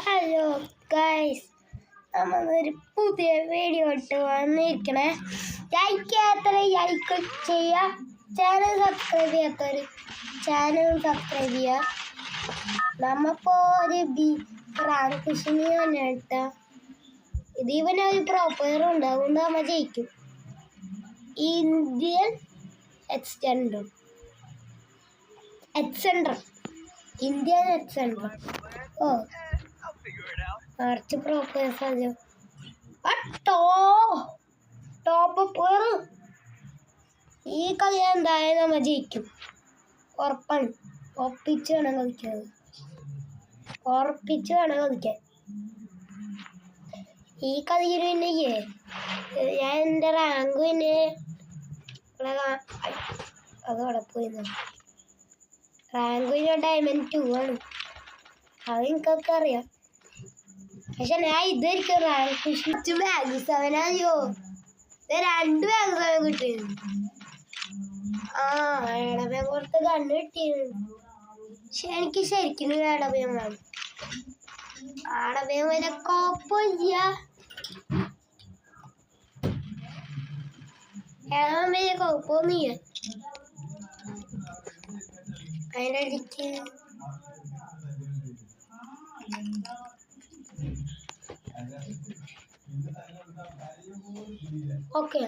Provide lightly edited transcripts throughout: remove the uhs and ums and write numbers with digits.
Hello guys, നമ്മളൊരു പുതിയ video ഇട്ട് വന്നിരിക്കണേ. ലൈക്ക് ചെയ്യുക, ചാനൽ സബ്സ്ക്രൈബ് ചെയ്യാത്തവർ ചാനൽ സബ്സ്ക്രൈബ് ചെയ്യുക. നമ്മളിപ്പോൾ ഒരു റാങ്ക് പുഷിന് തന്നെ ഇട്ടാ ഇത് ഇവനൊരു പ്രോപ്പർ ഉണ്ട്, അതുകൊണ്ട് നമ്മൾ ജയിക്കും. ഇന്ത്യൻ എക്സ്റ്റൻഡർ ഇന്ത്യൻ എക്സ്റ്റൻഡർ കുറച്ച് പ്രോപ്പേഴ്സ് ടോപ്പ് ഈ കളി എന്തായാലും നമ്മൾ ജയിക്കും, ഉറപ്പാണ്. ഉറപ്പിച്ച് വേണം കളിക്കാൻ. ഈ കളിയിൽ പിന്നെ ഞാൻ എൻ്റെ റാങ്ക് പിന്നെ അതോടെ പോയി. റാങ്ക് പിന്നെ ഡയമണ്ട് 2 ആണ്, അത് എനിക്കൊക്കെ അറിയാം. പക്ഷെ ഞാൻ ഇതായിരിക്കും റാങ്ക് പുഷ് ബാഗ് 7 ആയോ, 2 ബാഗ് 7 കിട്ടിയിരുന്നു. ഏടഭയം കൊടുത്ത് കണ്ണ് കിട്ടിയിരുന്നു. പക്ഷെ എനിക്ക് ശരിക്കും ഏടഭയം വേണം. ആടഭയം വരെ കുഴപ്പമില്ല, ഏടാൻ വലിയ കുഴപ്പമൊന്നുമില്ല. അതിൻ്റെ ഇടയ്ക്ക് ഓക്കെ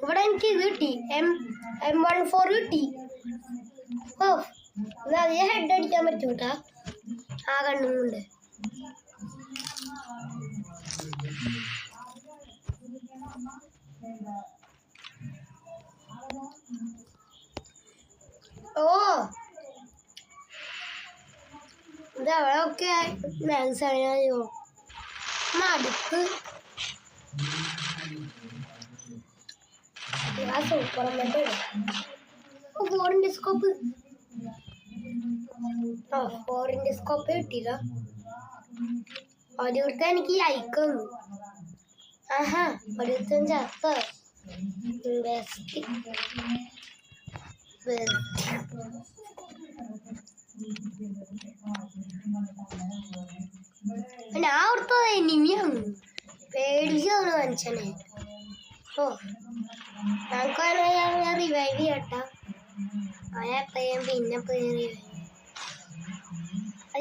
ഇവിടെ എനിക്ക് ഇത് കിട്ടി, M14 കിട്ടി. ഹെഡ് അടിക്കാൻ പറ്റും കേട്ടാ, ആ കണ്ണുകൊണ്ട്. ഇതവിടെയൊക്കെ മാക്സിമോ മടുപ്പ്. സൂപ്പർ ഫോറിൻ്റെ സ്കോപ്പ് കിട്ടിയില്ല. ഒരുത്ത എനിക്ക് അയക്കുന്നു. ഒരുത്തൻ ചത്ത. ഞാൻ ഓർത്തത് എനിമിയാണ്, പേടിച്ചാണ് മനുഷ്യനെ. ഞങ്ങൾക്ക് റിവൈവ് ചെയ്യട്ടാ. അതെപ്പോഴും പിന്നെ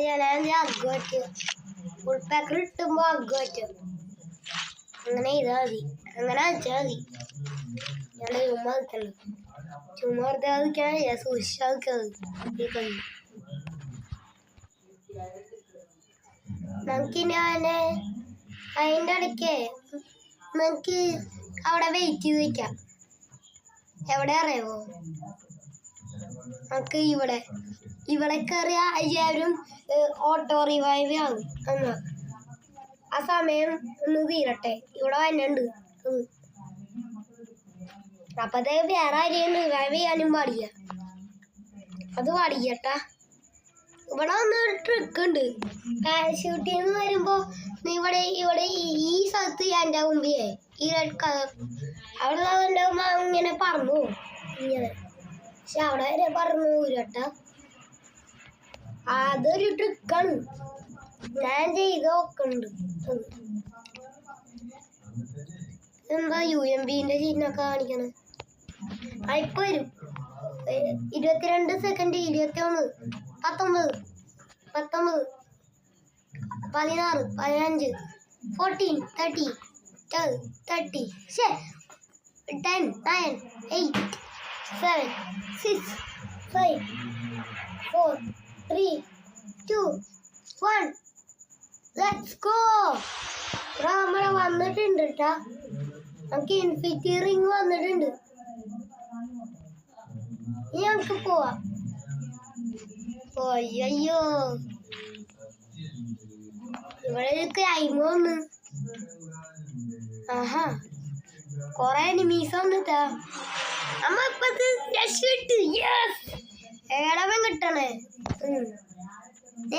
ഞാൻ അഗ് പറ്റുക, ഫുൾ പാക്കർ കിട്ടുമ്പോൾ അഗ് പറ്റും. അങ്ങനെ ചെയ്താൽ മതി, അങ്ങനെ വെച്ചാൽ മതി. ഞാൻ ചുമ്മാ നിൽക്കല്ലോ, ചുമ്മാ വെറുതെ നിൽക്കാൻ സൂക്ഷിച്ചാൽ നിൽക്കുന്നത്. നമുക്ക് ഞാൻ അതിൻ്റെ ഇടയ്ക്ക് നമുക്ക് അവിടെ വെയിറ്റ് ചെയ്ത് വയ്ക്കാം. എവിടെ അറിയാമോ, നമുക്ക് ഇവിടെ കയറിയ എല്ലാവരും ഓട്ടോ റിവൈവ് ആകും. എന്നാ ആ സമയം ഒന്ന് തീരട്ടെ. ഇവിടെ വന്നുണ്ട്, അപ്പത്തേക്ക് വേറെ ആരെയും റിവൈവ് ചെയ്യാനും പാടില്ല. അത് പാടിക്കട്ടാ. ഇവിടെ വന്ന് ട്രിക്ക് ഉണ്ട്. പാരഷൂട്ടിന്ന് വരുമ്പോൾ ഇവിടെ ഈ സ്ഥലത്ത് എൻ്റെ മുമ്പിലേ ഈ റെഡ് കളർ അവിടെ ഉണ്ടാകുമ്പോൾ ഇങ്ങനെ പറന്നു പോകും ഇങ്ങനെ. പക്ഷെ അവിടെ വരെ പറന്നു പോരട്ടാ, അതൊരു ട്രിക്കാണ്. ഞാൻ ചെയ്ത് നോക്കുന്നുണ്ട്. എന്താ UMPൻ്റെ ചിഹ്നമൊക്കെ കാണിക്കണേ? ഇപ്പൊ വരും. 22 സെക്കൻഡ്, 21, 19, 16, 15, 14, 30, 10, 9, 8, 7, 6, 5, 4, 3, 2, 1. Let's go. നമ്മളെ വന്നിട്ടുണ്ട് കേട്ടാ, നമുക്ക് ഇൻഫിനിറ്റി റിംഗ് വന്നിട്ടുണ്ട്. ഇനി നമുക്ക് പോവാം. അയ്യോ, ഇവിടെ ഒരു ക്രൈം വന്ന്. കൊറേ എനിമീസ് വന്നിട്ടാ. നമ്മ ഇപ്പത്ത് രക്ഷപ്പെട്ടു. ഏളവൻ കിട്ടണേ.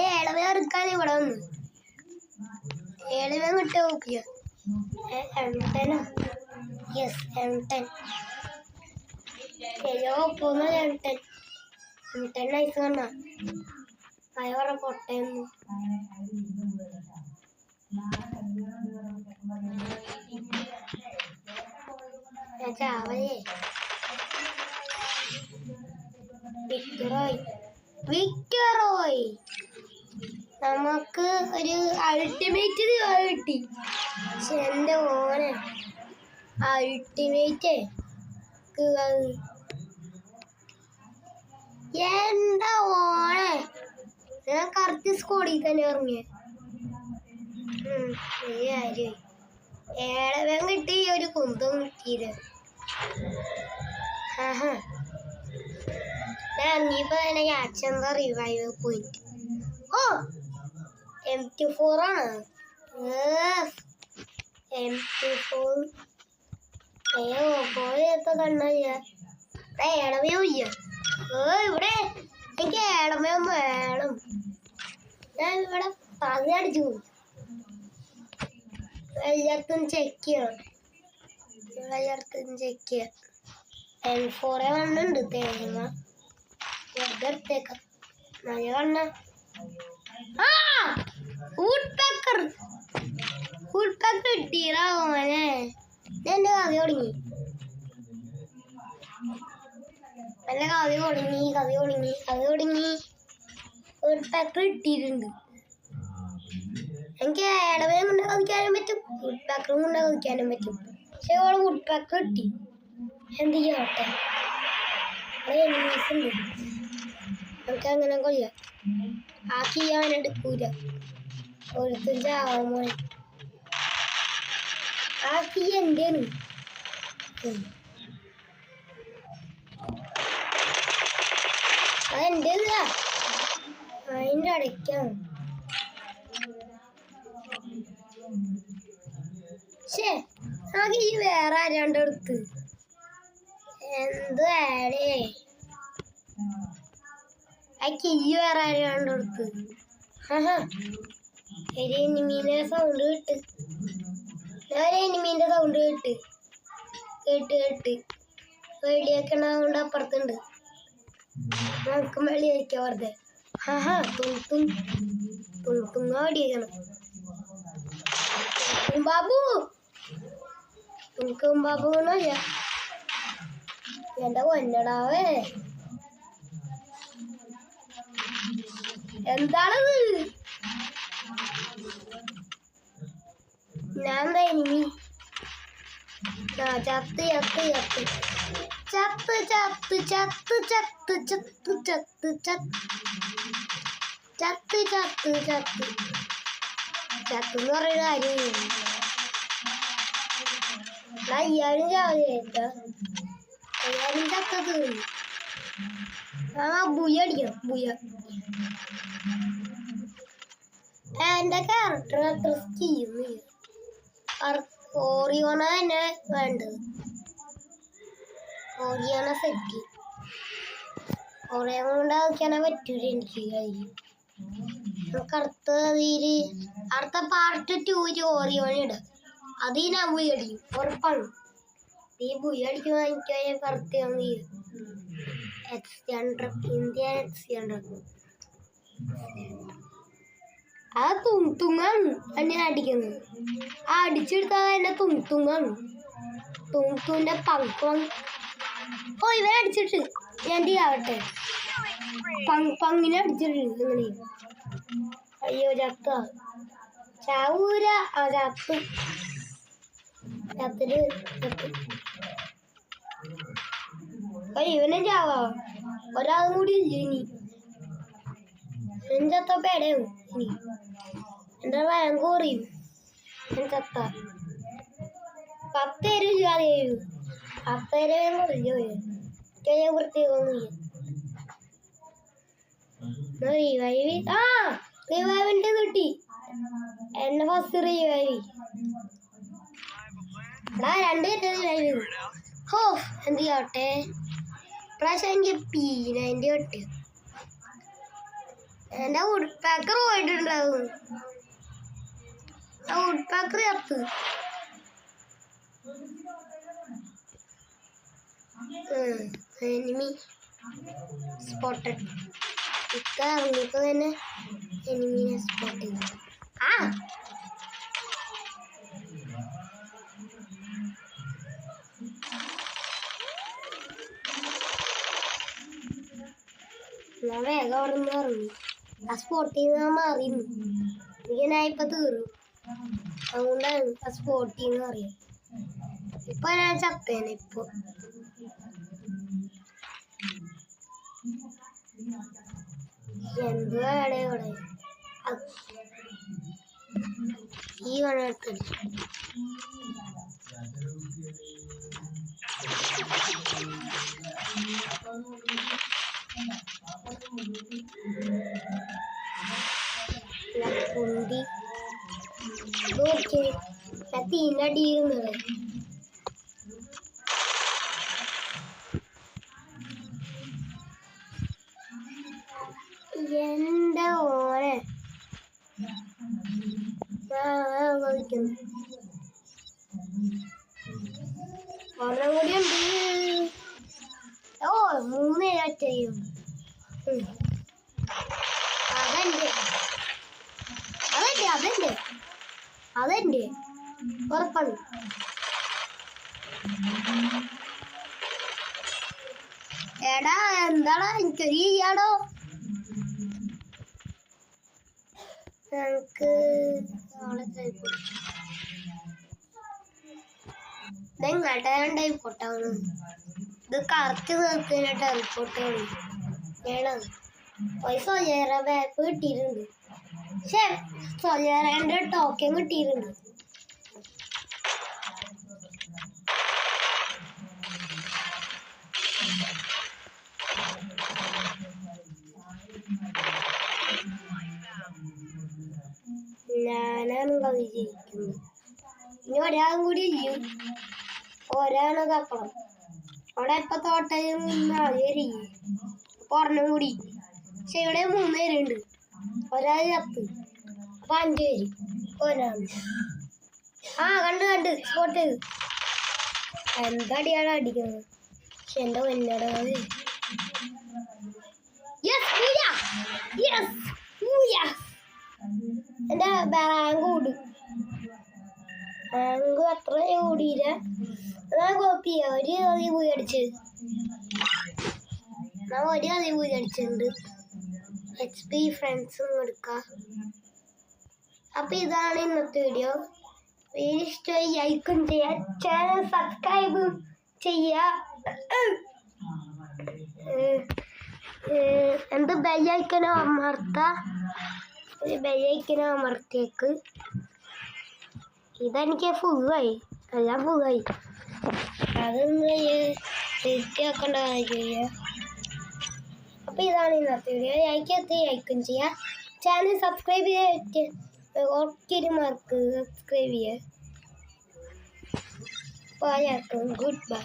ഏളവൻ ഇറക്കാൻ ഇവിടെ വന്നു. ഏളവൻ കിട്ടാ നോക്കിയ. യെസ് M10 ശരിയോ പോകുന്ന M10 നൈസ് കാണാ അയോടെ പൊട്ടയെന്നു ചാവലേ വിക്ടറോയ് നമുക്ക് ഒരു അൾട്ടിമേറ്റ് കിട്ടി. പക്ഷെ എൻ്റെ മോനെ അൾട്ടിമേറ്റ് എൻ്റെ മോനെ ഞാൻ കറക്റ്റ് സ്കോഡിൽ തന്നെ ഇറങ്ങിയ കാര്യം ഏഴവൻ കിട്ടി ഒരു കുന്തം കിട്ടിയത്. ഞാൻ ഇറങ്ങിയപ്പോ തന്നെ അച്ഛൻ്റെ റിവൈവ് പോയിന്റ്. ഓ M24 ആണ്. M24 പോയത്തെ കണ്ണയ്യ ഏടമയോ ഇല്ല. ഇവിടെ എനിക്ക് ഏടമയോ വേണം. ഞാൻ ഇവിടെ പതിനടിച്ചു പോയി. എല്ലായിടത്തും ചെക്ക് ചെയ്യണം. എല്ലായിടത്തും ചെക്ക് ചെയ്യാം. M4 കണ്ണുണ്ട് തേങ്ങ വെറുതെ എടുത്തേക്കാം. നല്ല കണ്ണ വുഡ്പെക്കർ കിട്ടീരാ മോനെ. എന്റെ കഥ തുടങ്ങി. എന്റെ കഥ തുടങ്ങി. വുഡ്പെക്കർ കിട്ടിയിട്ടുണ്ട്. എനിക്ക് ഏടവയും കൊണ്ട് കളിക്കാനും പറ്റും, വുഡ്പെക്കറും കൊണ്ട് കളിക്കാനും പറ്റും. പക്ഷെ അവള് വുഡ്പെക്കർ കിട്ടി. എന്ത് ചെയ്യട്ടെ, എനിമീസ് ഉണ്ട്. നമുക്ക് അങ്ങനെ കൊല്ലാം. ആ കീ അവൻ എടുക്കൂല. ഒരുത്തും ചാവാമോ. ആ കീ എന്റെയാണ്. അതെന്റെല്ല, അതിൻ്റെ അടയ്ക്കാണ്. ശേ ആ കീ വേറെ ആരാണ്ട് എടുത്ത്. എന്ത് ആടേ ആ കീ വേറെ ആരാണ്ട് എടുത്ത്. ഒരു എനിമീൻ്റെ സൗണ്ട് കേട്ട് വെളിയാക്കണ അപ്പുറത്തുണ്ട്. നമുക്ക് വെളിയാക്കാം വെറുതെ. ഓടിയേക്കണം. ബാബുന്നല്ല എന്റെ കൊന്നടാവേ. എന്താണത്? ഞാൻ എനിമി ചത്ത് എന്ന് പറയുന്ന കാര്യം അയ്യാരും ചാവില്ല. അയ്യാരും ചത്ത തീർന്നു. ബുയ അടിക്കണം. എന്റെ ക്യാരക്ടർ അത്ര ചെയ്യുന്നില്ല. ഓറിയോണ തന്നെ വേണ്ടത്. ഓറിയോണ സെറ്റ്. ഓറിയോണ കൊണ്ട് കളിക്കാനേ പറ്റൂല എനിക്ക്. നമുക്ക് അടുത്ത പാർട്ട് 2 ഓറിയോണ ഇടാം. അത് ഞാൻ ബുയ അടിക്കും ഉറപ്പാണ്. ഈ ബുയ അടിക്കുമ്പോൾ എനിക്ക് കറക്റ്റ് ഇന്ത്യ ആ തുങ്ങാണ് എന്നെ അടിക്കുന്നത്. ആ അടിച്ചെടുത്താൽ എന്നെ തുങ്ങാണ്. തുങ്ങിന്റെ പങ്ക്പങ്. ഓ ഇവരെ അടിച്ചിട്ട് ഞാൻ ആവട്ടെ. പങ്ങിനെ അടിച്ചിട്ട് ഇങ്ങനെ. അയ്യോ ചാവൂര. ചത്തിട്ട് ഇവനെ ചാവാ. ഒരാളും കൂടി ഇല്ല ഇനി. ചത്ത പേടയും ഇനി എന്റെ റാങ്ക് കുറയും. ഞാൻ ചത്ത 10 പേര് ഇല്ലാതെ 10 പേരെ കുറഞ്ഞു പ്രത്യേകമൊന്നുമില്ല. റിവൈവിന്റെ കിട്ടി. എന്നെ ഫസ്റ്റ് റിവൈവ്. 2 റിവൈവ്. ഹോ എന്ത് ചെയ്യട്ടെ. പ്രാവശ്യം എനിക്ക് P90 കിട്ടി. എന്റെ വുഡ്പെക്കർ പോയിട്ടുണ്ടാവും. ആ വുഡ്പെക്കർ ചത്ത്. Enemy spotted. ഇക്ക ഇറങ്ങിയപ്പോൾ തന്നെ എനിമീനെ സ്പോട്ട് ചെയ്തു. ആ ഞാൻ വേഗം അവിടെ നിന്ന് ഇറങ്ങി. ആ സ്പോട്ട് ചെയ്ത് മാറിയിരുന്നു. ഞാൻ ഇപ്പൊ തീർന്നു. അതുകൊണ്ടാണ് ആ സ്പോട്ട് ചെയ്യുന്ന അറിയാം. ഇപ്പൊ ഞാൻ ചത്തേനെ. ഇപ്പൊ എന്തുവാടെ ഇവിടെ ഈ വണെടുത്തത് പൊന്തി നോക്കി തീനടിയിരുന്നത്. എന്റെ ഓനെ ഒരെണ്ണം കൂടി ഉണ്ട്. ഓ 3 ചെയ്യും. അതെന്റെ ഉറപ്പാണ്. എടാ എന്താടാ എനിക്കൊരു ചെയ്യാടോ. ഞങ്ങക്ക് ഇതെങ്ങാട്ടാണ്ടായി പൊട്ടാണ്. ഇത് കറക്റ്റ് നിർത്തിനായിട്ട് റിപ്പോർട്ടാണ് വേണം. പൈസ വേപ്പ് കിട്ടിയിട്ടുണ്ട്. പക്ഷെ സൊല്ലേറേൻ്റെ ടോക്കൻ കിട്ടിയിട്ടുണ്ട്. ഞാനാണ് വിജയിക്കുന്നത്. ഇനി ഒരാളും കൂടി ഇല്ലും. ഒരാള് തപ്പണം. അവിടെ ഇപ്പൊ തോട്ടയും ആദ്യം ഒരെണ്ണം കൂടി. പക്ഷെ ഇവിടെ 3 പേരുണ്ട്. ഒരാൾ ചത്ത്. അപ്പൊ 5 പേര്. ഒരാള് കണ്ട് സ്പോട്ട് ചെയ്ത്. എന്തടിയാണ് അടിക്കുന്നത്. പക്ഷെ എന്റെ വന്നട എന്റെ റാങ്ക് കൂടും. റാങ്ക് അത്ര കൂടിയില്ല. ഞാൻ കോപ്പി ചെയ്യാം. ഒരു കഥ പോയി അടിച്ചത്. ഞാൻ ഒരു കഥ പോയി അടിച്ചിട്ടുണ്ട്. HP ഫ്രണ്ട്സും എടുക്കാം. അപ്പൊ ഇതാണ് ഇന്നത്തെ വീഡിയോ. വീഡിയോ ഇഷ്ടമായി ലൈക്കും ചെയ്യാം. ചാനൽ സബ്സ്ക്രൈബും ചെയ്യാം. എന്ത് ബെല്ലൈക്കനോ അമർത്താം. ഒരു ബെല്ലൈക്കനോ അമർത്തിയേക്ക്. ഇതെനിക്ക് ഫുള്ളായി. എല്ലാം ഫുള്ളായി. അതൊന്ന് തിരുത്തി വെക്കേണ്ട കാര്യമില്ല. അപ്പോൾ ഇതാണ് ഇന്നത്തെ വീഡിയോ. ലൈക്കും ചെയ്യാം. ചാനൽ സബ്സ്ക്രൈബ് ചെയ്യാൻ ഒത്തിരി മാർക്ക് സബ്സ്ക്രൈബ് ചെയ്യുക. അപ്പോൾ എല്ലാവർക്കും ഗുഡ് ബൈ.